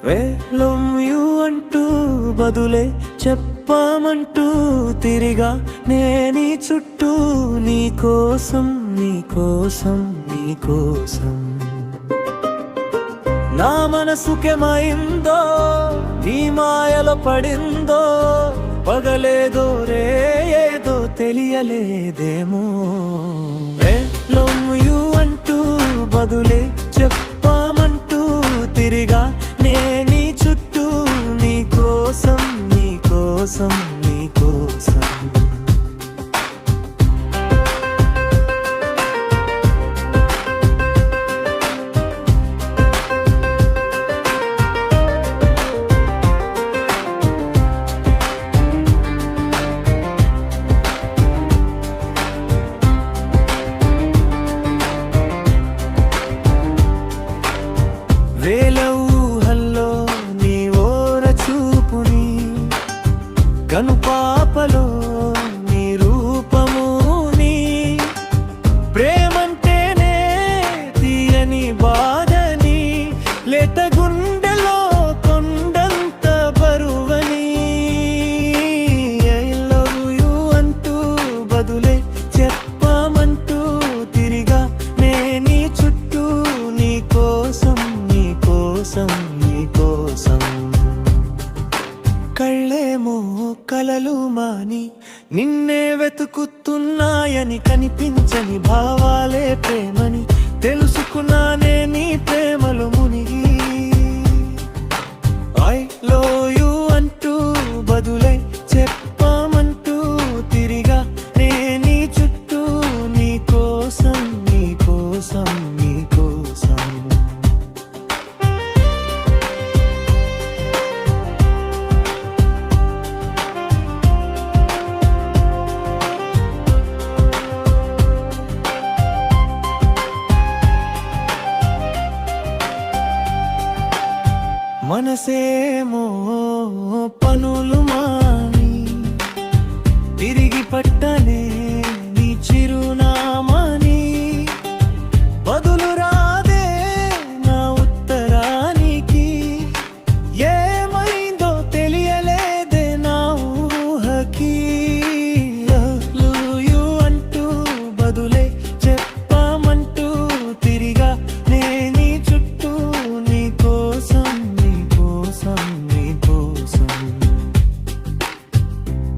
వేలొమ్యు అంటూ బదులే చెప్పమంటూ తిరిగా నేనీ చుట్టూ నీకోసం నీకోసం నీకోసం నా మనసుకేమైందో నీ మాయలో పడిందో పగలేదో రే ఏదో తెలియలేదేమో వేలొమ్యు అంటూ బదులే చెప్పమంటూ తిరిగా నేనీ చుట్టూ నీకోసం నీకోసం నీకోసం వేల ఊహల్లో నీ ఓర చూపుని కనుపాపలో నీ రూపముని ప్రేమంటేనే తీయని బాధని లేత గుండెలో కొండంత బరువని ఐ లవ్ యు అంటూ బదులే చెప్పమంటూ తిరిగా నేనీ చుట్టూ నీకోసం నీకోసం నీకోసం కళ్ళేమో కలలు మాని నిన్నే వెతుకుతున్నాయని కనిపించని భావాలే ప్రేమని తెలుసుకున్నానే నీ ప్రేమలో మునిగి ఐ లవ్ యు అంటూ బదులై చెప్పమంటూ తిరిగా నేనీ చుట్టూ నీకోసం నీకోసం నీకోసం మనసేమో పనులు మాని తిరిగి పట్టనే నీ చిరునామాని బదులు రాదే నా ఉత్తరానికి ఏమైందో తెలియలేదే నా ఊహకి లవ్ యు అంటూ బదులే చెప్పమంటూ తిరిగా నేనీ చుట్టూ నీకోసం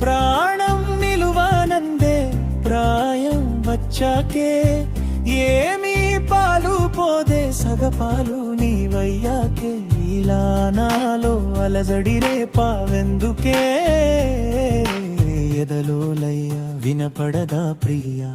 ప్రాణం నిలువానందే ప్రాయం వచ్చాకే ఏమీ పాలు పోదే సగపాలు నీవయ్యాకే ఇలా నాలో అలజడి రేపావెందుకే ఎదలో లయ్య వినపడదా ప్రియా.